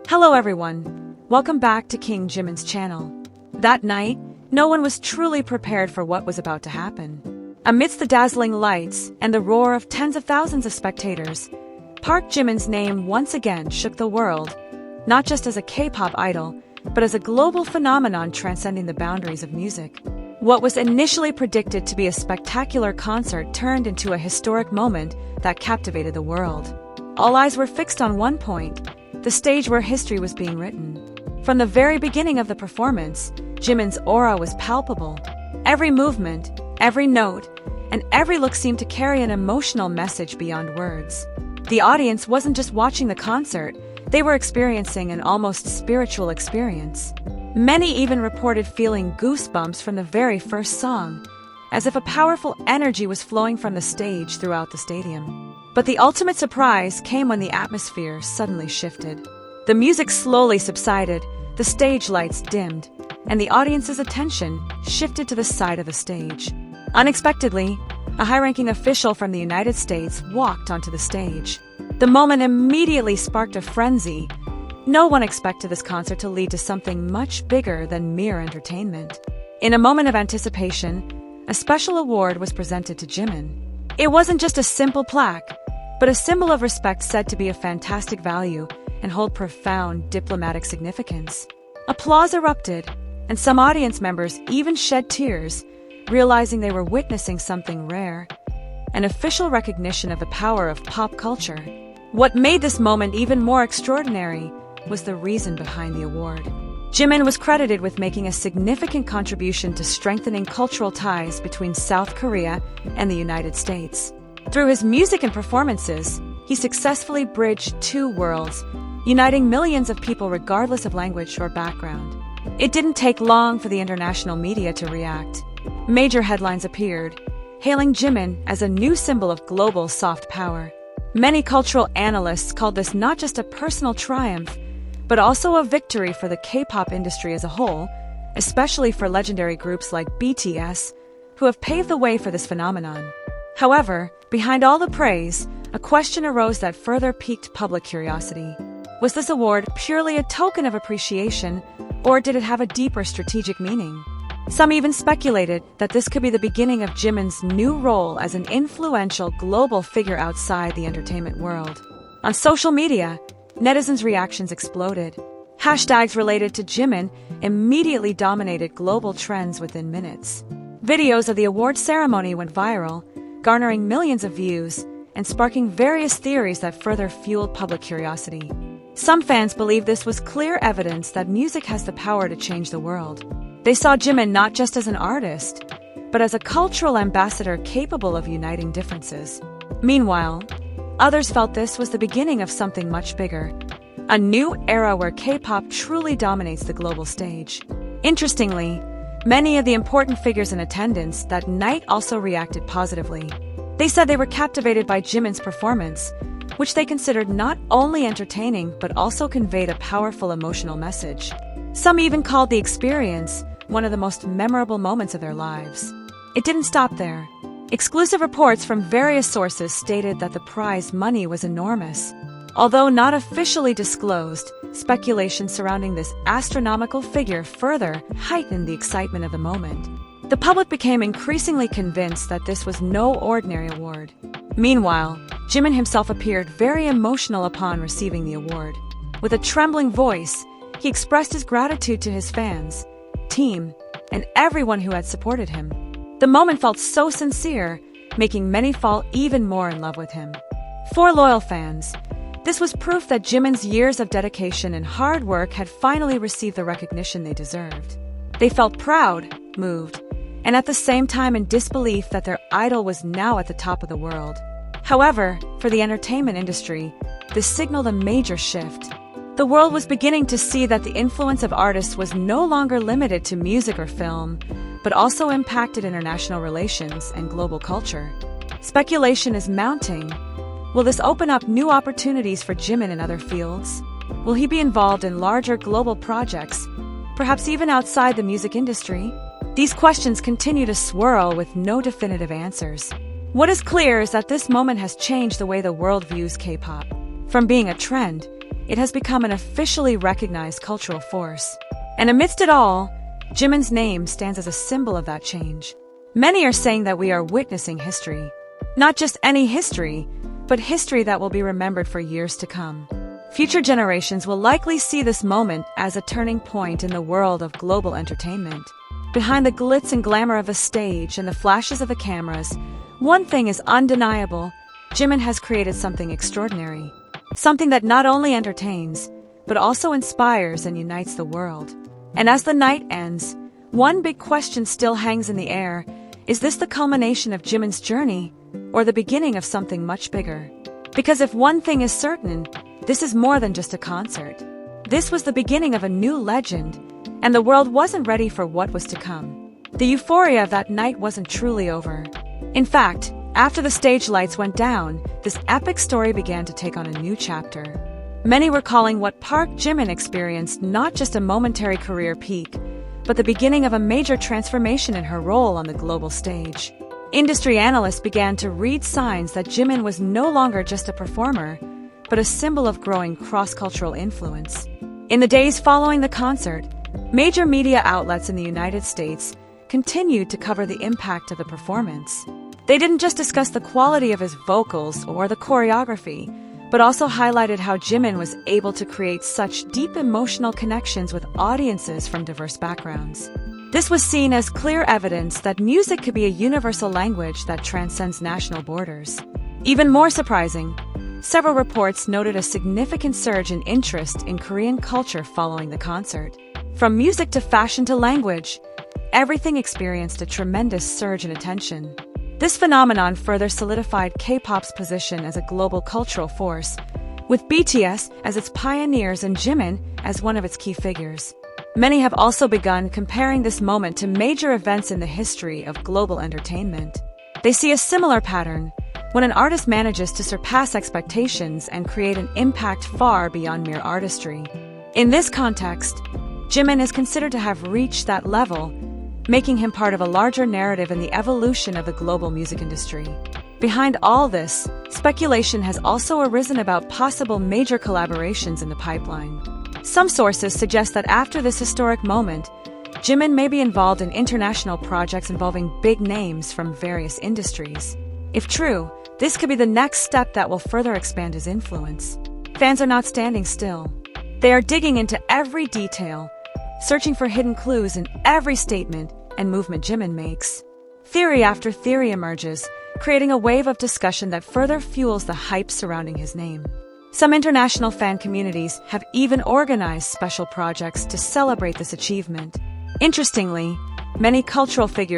Hello everyone, welcome back to King Jimin's channel. That night, no one was truly prepared for what was about to happen. Amidst the dazzling lights and the roar of tens of thousands of spectators, Park Jimin's name once again shook the world, not just as a K-pop idol, but as a global phenomenon transcending the boundaries of music. What was initially predicted to be a spectacular concert turned into a historic moment that captivated the world. All eyes were fixed on one point, the stage where history was being written. From the very beginning of the performance, Jimin's aura was palpable. Every movement, every note, and every look seemed to carry an emotional message beyond words. The audience wasn't just watching the concert, they were experiencing an almost spiritual experience. Many even reported feeling goosebumps from the very first song, as if a powerful energy was flowing from the stage throughout the stadium. But the ultimate surprise came when the atmosphere suddenly shifted. The music slowly subsided, the stage lights dimmed, and the audience's attention shifted to the side of the stage. Unexpectedly, a high-ranking official from the United States walked onto the stage. The moment immediately sparked a frenzy. No one expected this concert to lead to something much bigger than mere entertainment. In a moment of anticipation, a special award was presented to Jimin. It wasn't just a simple plaque, but a symbol of respect said to be of fantastic value and hold profound diplomatic significance. Applause erupted, and some audience members even shed tears, realizing they were witnessing something rare, an official recognition of the power of pop culture. What made this moment even more extraordinary was the reason behind the award. Jimin was credited with making a significant contribution to strengthening cultural ties between South Korea and the United States. Through his music and performances, he successfully bridged two worlds, uniting millions of people regardless of language or background. It didn't take long for the international media to react. Major headlines appeared, hailing Jimin as a new symbol of global soft power. Many cultural analysts called this not just a personal triumph, but also a victory for the K-pop industry as a whole, especially for legendary groups like BTS, who have paved the way for this phenomenon. However, behind all the praise, a question arose that further piqued public curiosity. Was this award purely a token of appreciation, or did it have a deeper strategic meaning? Some even speculated that this could be the beginning of Jimin's new role as an influential global figure outside the entertainment world. On social media, netizens' reactions exploded. Hashtags related to Jimin immediately dominated global trends within minutes. Videos of the award ceremony went viral, garnering millions of views and sparking various theories that further fueled public curiosity. Some fans believe this was clear evidence that music has the power to change the world. They saw Jimin not just as an artist, but as a cultural ambassador capable of uniting differences. Meanwhile, others felt this was the beginning of something much bigger, a new era where K-pop truly dominates the global stage. Interestingly, many of the important figures in attendance that night also reacted positively. They said they were captivated by Jimin's performance, which they considered not only entertaining but also conveyed a powerful emotional message. Some even called the experience one of the most memorable moments of their lives. It didn't stop there. Exclusive reports from various sources stated that the prize money was enormous. Although not officially disclosed, speculation surrounding this astronomical figure further heightened the excitement of the moment. The public became increasingly convinced that this was no ordinary award. Meanwhile, Jimin himself appeared very emotional upon receiving the award. With a trembling voice, he expressed his gratitude to his fans, team, and everyone who had supported him. The moment felt so sincere, making many fall even more in love with him. For loyal fans, this was proof that Jimin's years of dedication and hard work had finally received the recognition they deserved. They felt proud, moved, and at the same time in disbelief that their idol was now at the top of the world. However, for the entertainment industry, this signaled a major shift. The world was beginning to see that the influence of artists was no longer limited to music or film, but also impacted international relations and global culture. Speculation is mounting. Will this open up new opportunities for Jimin in other fields? Will he be involved in larger global projects, perhaps even outside the music industry? These questions continue to swirl with no definitive answers. What is clear is that this moment has changed the way the world views K-pop. From being a trend, it has become an officially recognized cultural force. And amidst it all, Jimin's name stands as a symbol of that change. Many are saying that we are witnessing history. Not just any history, but history that will be remembered for years to come. Future generations will likely see this moment as a turning point in the world of global entertainment. Behind the glitz and glamour of a stage and the flashes of the cameras, one thing is undeniable: Jimin has created something extraordinary. Something that not only entertains, but also inspires and unites the world. And as the night ends, one big question still hangs in the air. Is this the culmination of Jimin's journey, or the beginning of something much bigger? Because if one thing is certain, this is more than just a concert. This was the beginning of a new legend, and the world wasn't ready for what was to come. The euphoria of that night wasn't truly over. In fact, after the stage lights went down, this epic story began to take on a new chapter. Many were calling what Park Jimin experienced not just a momentary career peak, but the beginning of a major transformation in her role on the global stage. Industry analysts began to read signs that Jimin was no longer just a performer, but a symbol of growing cross-cultural influence. In the days following the concert, major media outlets in the United States continued to cover the impact of the performance. They didn't just discuss the quality of his vocals or the choreography, but also highlighted how Jimin was able to create such deep emotional connections with audiences from diverse backgrounds. This was seen as clear evidence that music could be a universal language that transcends national borders. Even more surprising, several reports noted a significant surge in interest in Korean culture following the concert. From music to fashion to language, everything experienced a tremendous surge in attention. This phenomenon further solidified K-pop's position as a global cultural force, with BTS as its pioneers and Jimin as one of its key figures. Many have also begun comparing this moment to major events in the history of global entertainment. They see a similar pattern when an artist manages to surpass expectations and create an impact far beyond mere artistry. In this context, Jimin is considered to have reached that level, making him part of a larger narrative in the evolution of the global music industry. Behind all this, speculation has also arisen about possible major collaborations in the pipeline. Some sources suggest that after this historic moment, Jimin may be involved in international projects involving big names from various industries. If true, this could be the next step that will further expand his influence. Fans are not standing still. They are digging into every detail, searching for hidden clues in every statement and movement Jimin makes. Theory after theory emerges, creating a wave of discussion that further fuels the hype surrounding his name. Some international fan communities have even organized special projects to celebrate this achievement. Interestingly, many cultural figures